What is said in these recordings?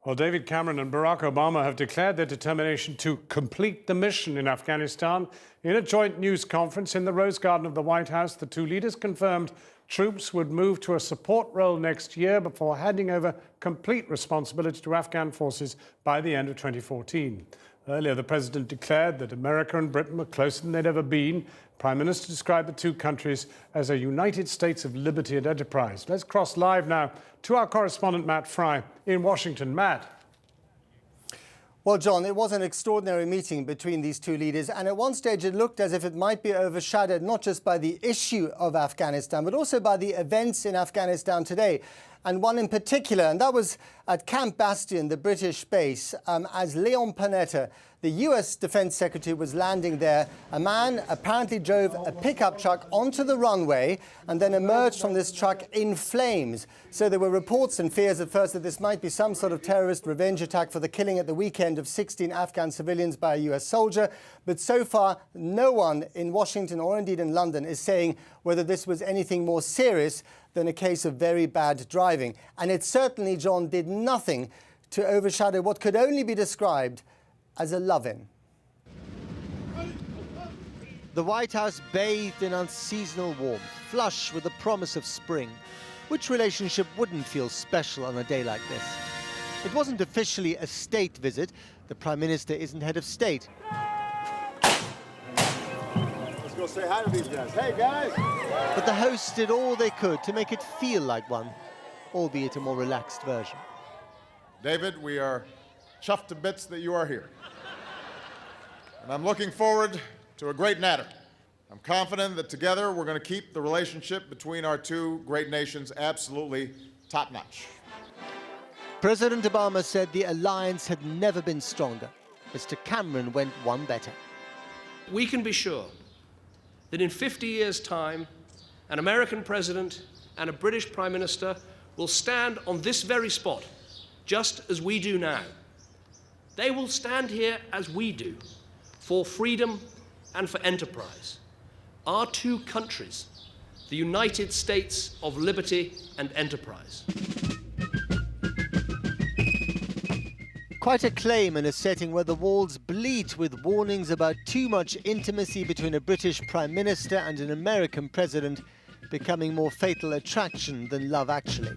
Well, David Cameron and Barack Obama have declared their determination to complete the mission in Afghanistan. In a joint news conference in the Rose Garden of the White House, the two leaders confirmed troops would move to a support role next year before handing over complete responsibility to Afghan forces by the end of 2014. Earlier, the president declared that America and Britain were closer than they'd ever been. Prime Minister described the two countries as a United States of liberty and enterprise. Let's cross live now to our correspondent Matt Frei in Washington. Matt. Well, John, it was an extraordinary meeting between these two leaders, and at one stage it looked as if it might be overshadowed not just by the issue of Afghanistan, but also by the events in Afghanistan today. And one in particular, and that was at Camp Bastion, the British base, as Leon Panetta, the US Defense Secretary, was landing there. A man apparently drove a pickup truck onto the runway and then emerged from this truck in flames. So there were reports and fears at first that this might be some sort of terrorist revenge attack for the killing at the weekend of 16 Afghan civilians by a US soldier. But so far, no one in Washington or indeed in London is saying whether this was anything more serious than a case of very bad driving. And it certainly, John, did nothing to overshadow what could only be described as a love-in. The White House bathed in unseasonal warmth, flush with the promise of spring. Which relationship wouldn't feel special on a day like this? It wasn't officially a state visit. The Prime Minister isn't head of state. Let's go say hi to these guys. Hey, guys! But the hosts did all they could to make it feel like one, albeit a more relaxed version. David, we are chuffed to bits that you are here. And I'm looking forward to a great natter. I'm confident that together we're going to keep the relationship between our two great nations absolutely top-notch. President Obama said the alliance had never been stronger. Mr. Cameron went one better. We can be sure that in 50 years' time, an American president and a British Prime Minister will stand on this very spot, just as we do now. They will stand here as we do, for freedom and for enterprise. Our two countries, the United States of liberty and enterprise. Quite a claim in a setting where the walls bleat with warnings about too much intimacy between a British Prime Minister and an American President becoming more fatal attraction than love actually.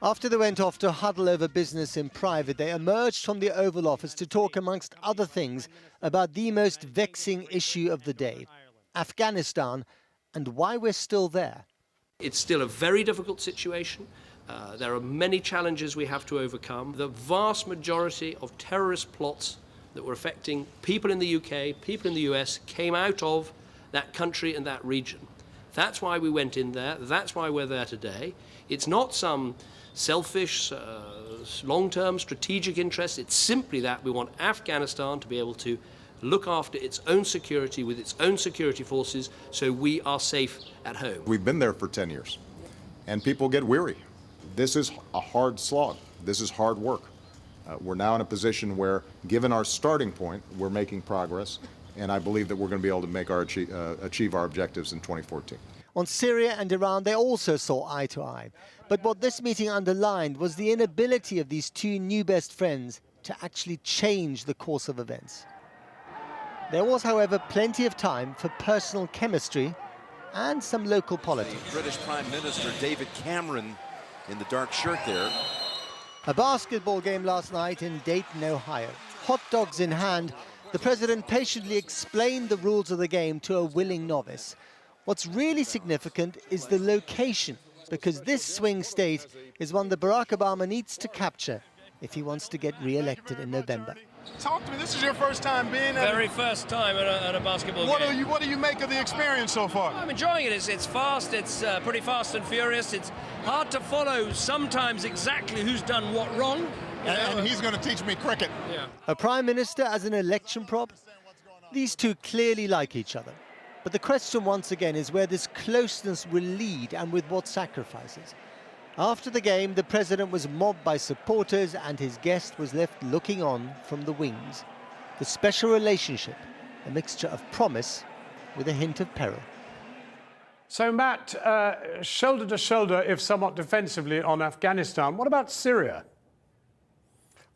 After they went off to huddle over business in private, they emerged from the Oval Office to talk, amongst other things, about the most vexing issue of the day, Afghanistan, and why we're still there. It's still a very difficult situation. There are many challenges we have to overcome. The vast majority of terrorist plots that were affecting people in the UK, people in the US, came out of that country and that region. That's why we went in there. That's why we're there today. It's not some selfish, long-term strategic interest. It's simply that we want Afghanistan to be able to look after its own security with its own security forces so we are safe at home. We've been there for 10 years, and people get weary. This is a hard slog. This is hard work. We're now in a position where, given our starting point, we're making progress, and I believe that we're going to be able to make achieve our objectives in 2014. On Syria and Iran, they also saw eye to eye. But what this meeting underlined was the inability of these two new best friends to actually change the course of events. There was, however, plenty of time for personal chemistry and some local politics. British Prime Minister David Cameron in the dark shirt there. A basketball game last night in Dayton, Ohio. Hot dogs in hand, the president patiently explained the rules of the game to a willing novice. What's really significant is the location, because this swing state is one that Barack Obama needs to capture if he wants to get re-elected in November. Talk to me. This is your first time being at Very first time at a basketball game. What do you make of the experience so far? I'm enjoying it. It's fast. It's pretty fast and furious. It's hard to follow sometimes exactly who's done what wrong. And he's going to teach me cricket. Yeah. A prime minister as an election prop? These two clearly like each other. But the question once again is where this closeness will lead and with what sacrifices. After the game, the president was mobbed by supporters and his guest was left looking on from the wings. The special relationship, a mixture of promise with a hint of peril. So, Matt, shoulder to shoulder, if somewhat defensively, on Afghanistan. What about Syria?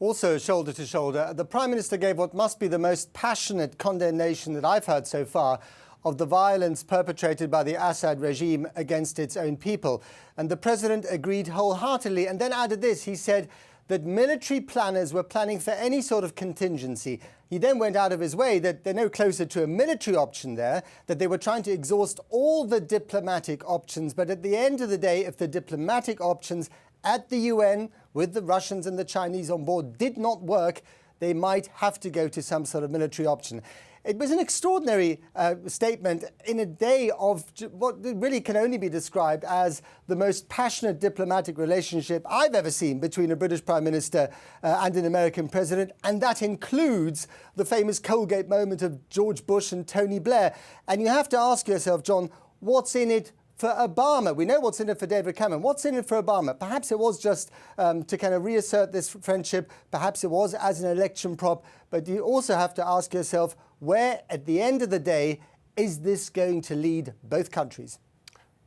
Also shoulder to shoulder, the Prime Minister gave what must be the most passionate condemnation that I've heard so far of the violence perpetrated by the Assad regime against its own people. And the President agreed wholeheartedly and then added this. He said that military planners were planning for any sort of contingency. He then went out of his way that they're no closer to a military option there, that they were trying to exhaust all the diplomatic options. But at the end of the day, if the diplomatic options at the UN, with the Russians and the Chinese on board, did not work, they might have to go to some sort of military option. It was an extraordinary statement in a day of what really can only be described as the most passionate diplomatic relationship I've ever seen between a British Prime Minister and an American President, and that includes the famous Colgate moment of George Bush and Tony Blair. And you have to ask yourself, John, what's in it for Obama? We know what's in it for David Cameron. What's in it for Obama? Perhaps it was just to kind of reassert this friendship. Perhaps it was as an election prop. But you also have to ask yourself, where, at the end of the day, is this going to lead both countries?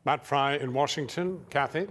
Matt Frei in Washington. Kathy?